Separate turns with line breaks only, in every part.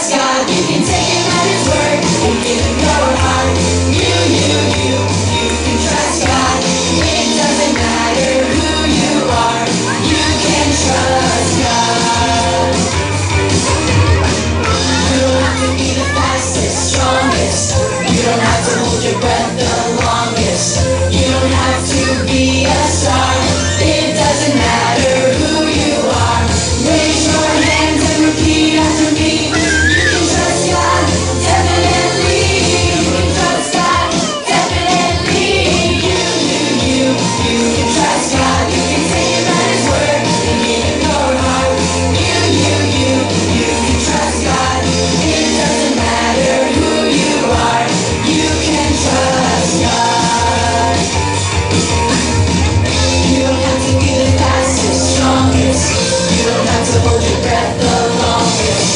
trust God, you can take him at his word and give him your heart. You can trust God. It doesn't matter who you are, you can trust God. You don't have to be the fastest, strongest. You don't have to hold your breath the longest. You don't have to be a star. It doesn't matter who you are. Raise your hands and repeat after me. You can trust God, definitely. You can trust God, definitely. You can trust God. You can take him at his word and give him your heart. You can trust God. It doesn't matter who you are. You can trust God. You don't have to be the fastest, strongest. You don't have to hold your breath the longest.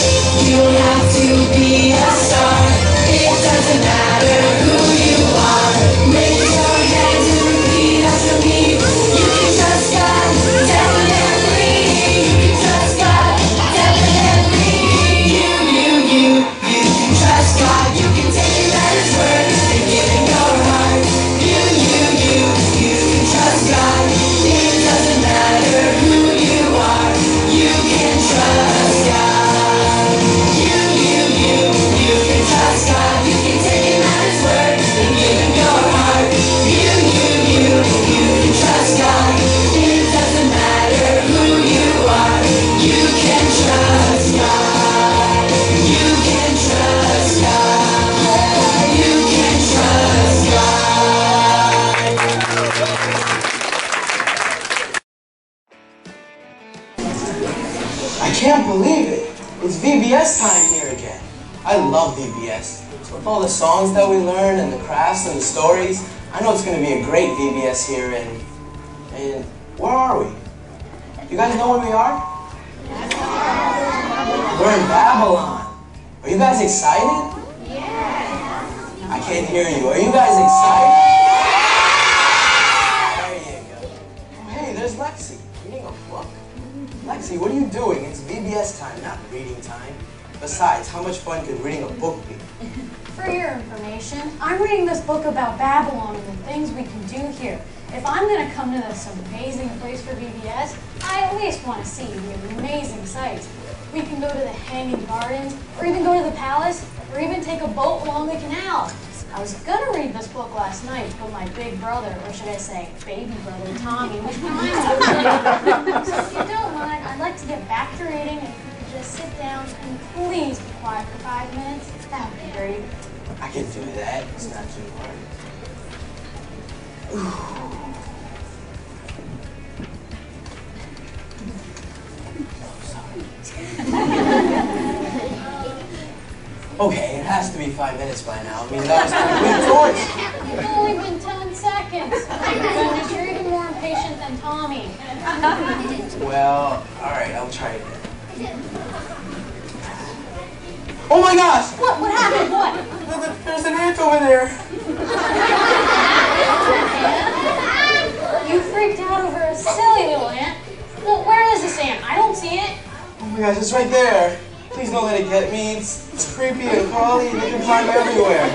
You don't have to be a star. It doesn't matter who you are. Raise your hands and repeat after me. You can trust God, definitely. You can trust God, definitely. You can trust God. You can take him at his word and give him your heart. You can trust God. It doesn't matter who you are. You can trust God. You can trust God. You can take him at his word and give him your heart. You can trust God. It doesn't matter who you are. You can trust God. You can trust God. You can trust God.
I can't believe it. It's VBS time here again. I love VBS. So with all the songs that we learn and the crafts and the stories, I know it's going to be a great VBS here in where are we? You guys know where we are? We're in Babylon. Are you guys excited?
Yeah.
I can't hear you. Are you guys excited? There you go. Oh, hey, there's Lexi, reading a book. Lexi, what are you doing? It's VBS time, not reading time. Besides, how much fun could reading a book be?
For your information, I'm reading this book about Babylon and the things we can do here. If I'm going to come to this amazing place for VBS, I at least want to see the amazing sights. We can go to the Hanging Gardens, or even go to the palace, or even take a boat along the canal. I was going to read this book last night, but my big brother, or should I say baby brother, Tommy, was crying over me. So if you don't mind, I'd like to get back to reading, and if you could just sit down and please be quiet for 5 minutes, that would be great.
I can do that. It's not too hard. Okay, it has to be 5 minutes by now. I mean, that was pretty quick, George.
It's only been 10 seconds. Oh my goodness, you're even more impatient than Tommy.
Well, alright, I'll try again. Oh my gosh!
What happened? What?
There's an ant over there.
You freaked out over a silly little ant. Well, where is this ant? I don't see it.
Oh my gosh, it's right there. Please don't let it get me. It's creepy and crawly and they can climb everywhere.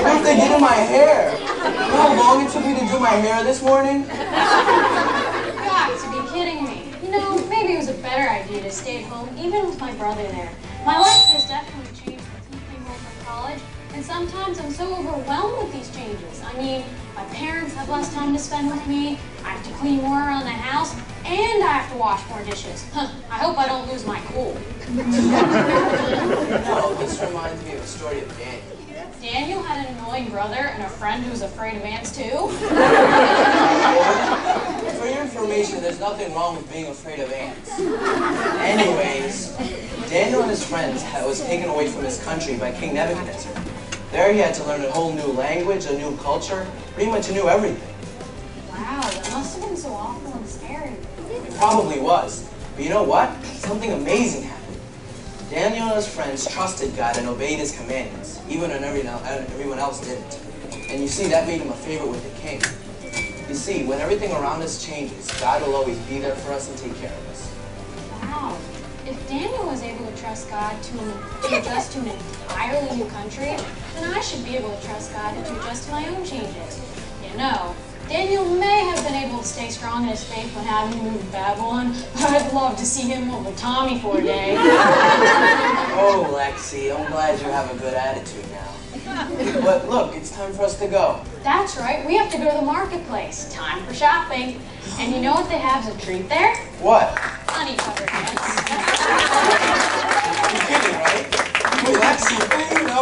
What if they get in my hair? You know how long it took me to do my hair this morning?
You've got to be kidding me. You know, maybe it was a better idea to stay at home, even with my brother there. My life has definitely changed since he came home from college, and sometimes I'm so overwhelmed with these changes. I mean, my parents have less time to spend with me, I have to clean more around the house, and I have to wash more dishes. I hope I don't lose my cool.
No, this reminds me of the story of Daniel.
Daniel had an annoying brother and a friend who was afraid of ants too.
For your information, there's nothing wrong with being afraid of ants. Anyways, Daniel and his friends was taken away from his country by King Nebuchadnezzar. There he had to learn a whole new language, a new culture, pretty much a new everything.
Wow, that must have been so awful and scary.
It probably was. But you know what? Something amazing happened. Daniel and his friends trusted God and obeyed his commandments, even when everyone else didn't. And you see, that made him a favorite with the king. You see, when everything around us changes, God will always be there for us and take care of us.
Wow. if Daniel was able to trust God to adjust to an entirely new country, then I should be able to trust God to adjust to my own changes. You know, Daniel may have been able to stay strong in his faith when having to move to Babylon, but I'd love to see him with Tommy for a day.
Oh, Lexi, I'm glad you have a good attitude now. But look, it's time for us to go.
That's right, we have to go to the marketplace. Time for shopping. And you know what they have as a treat there?
What?
Honey covered heads.
You're kidding, right? Hey, Lexi, you know.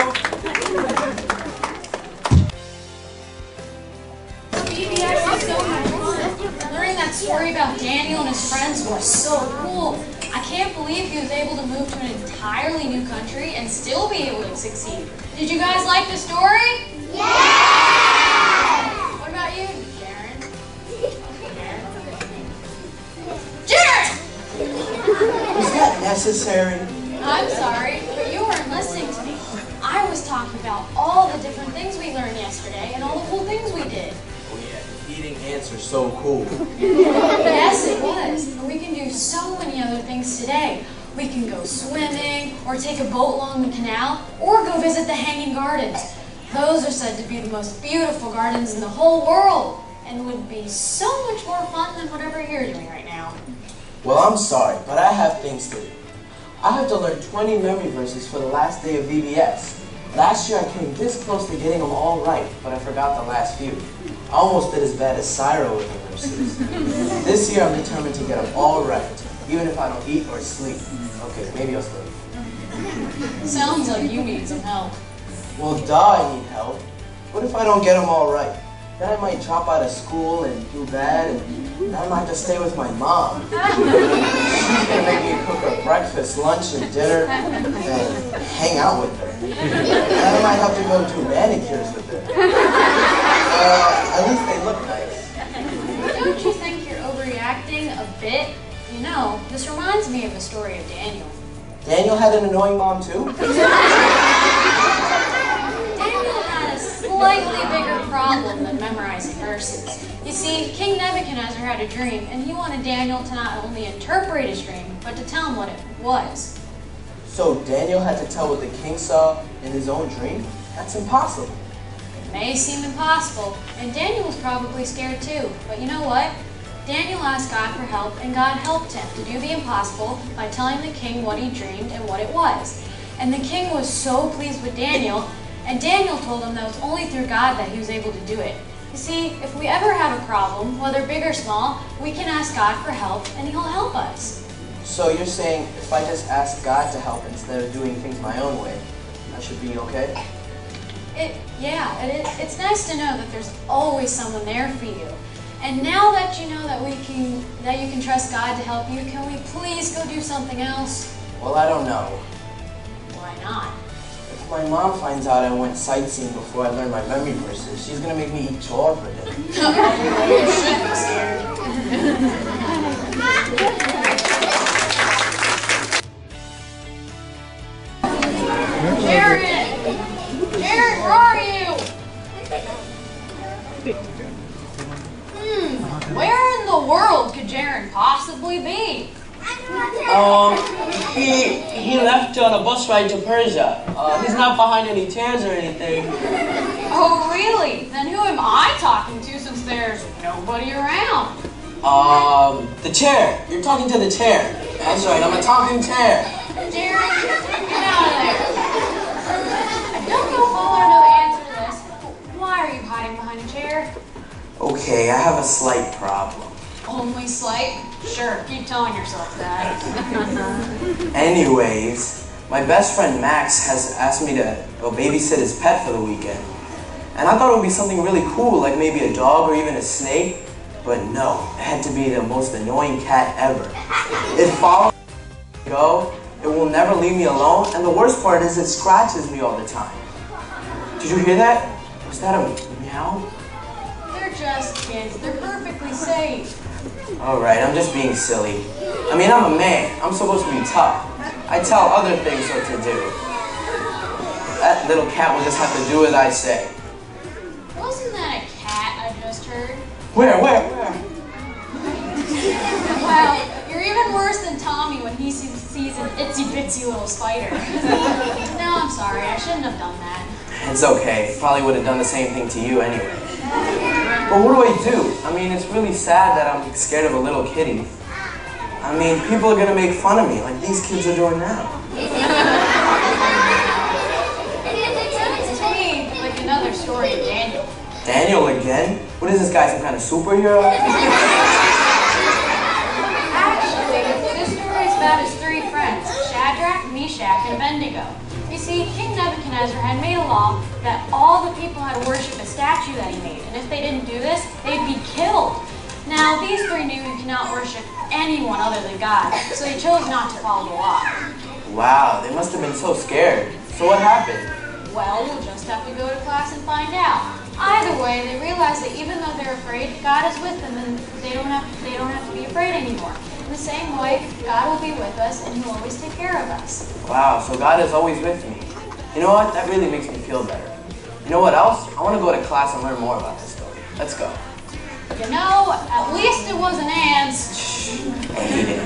VBS is so much fun. Learning that story about Daniel and his friends was so cool. I can't believe he was able to move to an entirely new country and still be able to succeed. Did you guys like the story?
Yeah!
What about you, Jaren? Jaren!
Was that necessary?
I'm sorry, but you weren't listening to me. I was talking about all the different things we learned yesterday and all the cool things we did.
Oh yeah, eating ants are so cool.
Yes, it was. And we can do so many other things today. We can go swimming, or take a boat along the canal, or go visit the Hanging Gardens. Those are said to be the most beautiful gardens in the whole world, and would be so much more fun than whatever you're doing right now.
Well, I'm sorry, but I have things to do. I have to learn 20 memory verses for the last day of VBS. Last year I came this close to getting them all right, but I forgot the last few. I almost did as bad as Syra with the verses. This year I'm determined to get them all right, even if I don't eat or sleep. Okay, maybe I'll sleep.
Sounds like you need some help.
Well, duh, I need help. What if I don't get them all right? Then I might drop out of school and do bad, and then I might have to stay with my mom. She's gonna make me cook her breakfast, lunch, and dinner, and hang out with her. And I might have to go do manicures with her. At least they look nice.
Don't you think you're overreacting a bit? You know, this reminds me of the story of Daniel.
Daniel had an annoying mom too?
Daniel had a slightly bigger problem than memorizing verses. You see, King Nebuchadnezzar had a dream, and he wanted Daniel to not only interpret his dream, but to tell him what it was.
So Daniel had to tell what the king saw in his own dream? That's impossible.
It may seem impossible, and Daniel was probably scared too, but you know what? Daniel asked God for help, and God helped him to do the impossible by telling the king what he dreamed and what it was. And the king was so pleased with Daniel, and Daniel told him that it was only through God that he was able to do it. You see, if we ever have a problem, whether big or small, we can ask God for help, and he'll help us.
So you're saying if I just ask God to help instead of doing things my own way, I should be okay?
It's nice to know that there's always someone there for you. And now that you know that you can trust God to help you, can we please go do something else?
Well, I don't know.
Why not?
If my mom finds out I went sightseeing before I learned my memory verses, she's gonna make me eat chore for dinner.
You should be scared. Jared! Jared, where are you? Where in the world could Jared possibly be?
He left on a bus ride to Persia. He's not behind any tears or anything.
Oh, really? Then who am I talking to since there's nobody around?
The chair. You're talking to the chair. That's right, I'm a talking chair.
Jared, get out of there. I don't know if I'll want to know the answer to this, but why are you hiding behind a chair?
Okay, I have a slight problem.
Only slight? Sure, keep telling yourself that.
Anyways, my best friend Max has asked me to go babysit his pet for the weekend. And I thought it would be something really cool, like maybe a dog or even a snake. But no, it had to be the most annoying cat ever. It follows me wherever I go, it will never leave me alone, and the worst part is it scratches me all the time. Did you hear that? Was that a meow?
They're just kids. They're perfectly safe.
Alright, I'm just being silly. I mean, I'm a man. I'm supposed to be tough. I tell other things what to do. That little cat will just have to do as I say.
Wasn't that a cat I just heard?
Where?
Wow, you're even worse than Tom Tommy when he sees an itsy bitsy little spider. No, I'm sorry, I shouldn't have done that.
It's okay. Probably would have done the same thing to you anyway. But what do I do? I mean, it's really sad that I'm scared of a little kitty. I mean, people are gonna make fun of me like these kids are doing now.
To me, like another story of Daniel.
Daniel again? What is this guy, some kind of superhero?
Actually, this story is about his three friends, Shadrach, Meshach, and Abednego. You see, King Nebuchadnezzar had made a law that all the people had to worship a statue that he made, and if they didn't do this, they'd be killed. Now, these three knew you cannot worship anyone other than God, so they chose not to follow the law.
Wow, they must have been so scared. So what happened?
Well, you'll just have to go to class and find out. Either way, they realize that even though they're afraid, God is with them and they don't have to be afraid anymore. In the same way, God will be with us and He'll always take care of us.
Wow, so God is always with me. You know what? That really makes me feel better. You know what else? I want to go to class and learn more about this story. Let's go.
You know, at least it wasn't ants.
Shh, I hate it.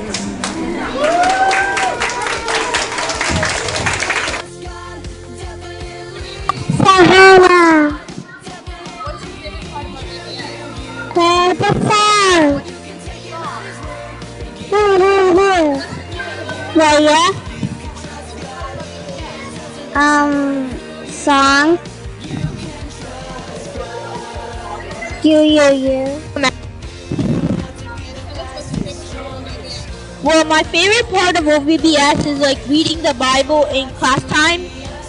STECIPHILA. Play the song. Well, yeah. Song. You. Well, my favorite part of VBS is like reading the Bible in class time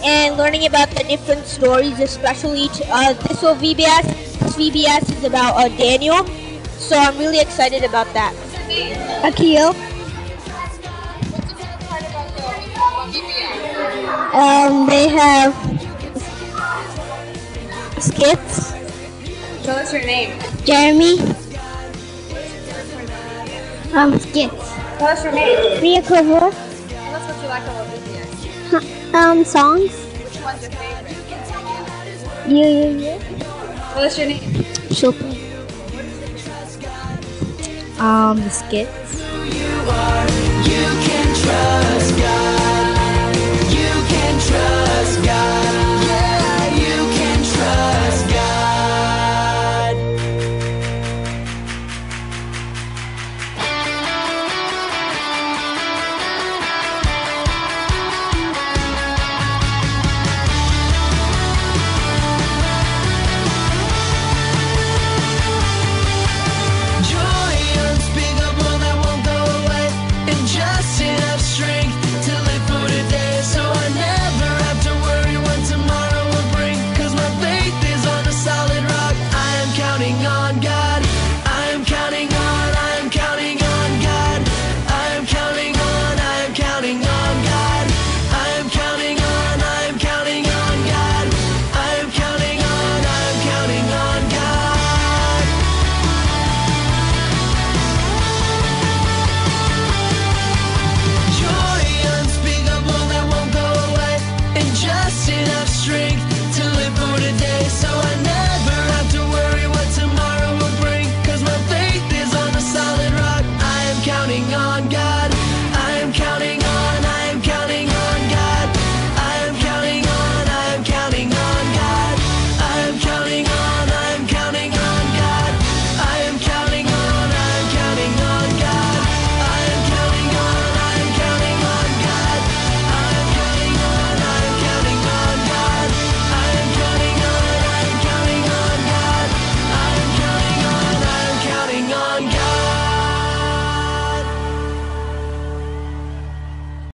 and learning about the different stories, especially this VBS. This VBS is about Daniel, so I'm really excited about that. Akil. They have skits.
Tell us your name.
Jeremy. Skits.
Tell us your name.
Ria Clover.
Tell us what you like about VBS.
Songs.
Which one's your favorite?
You.
Tell us your name.
Chopin. Skits.
You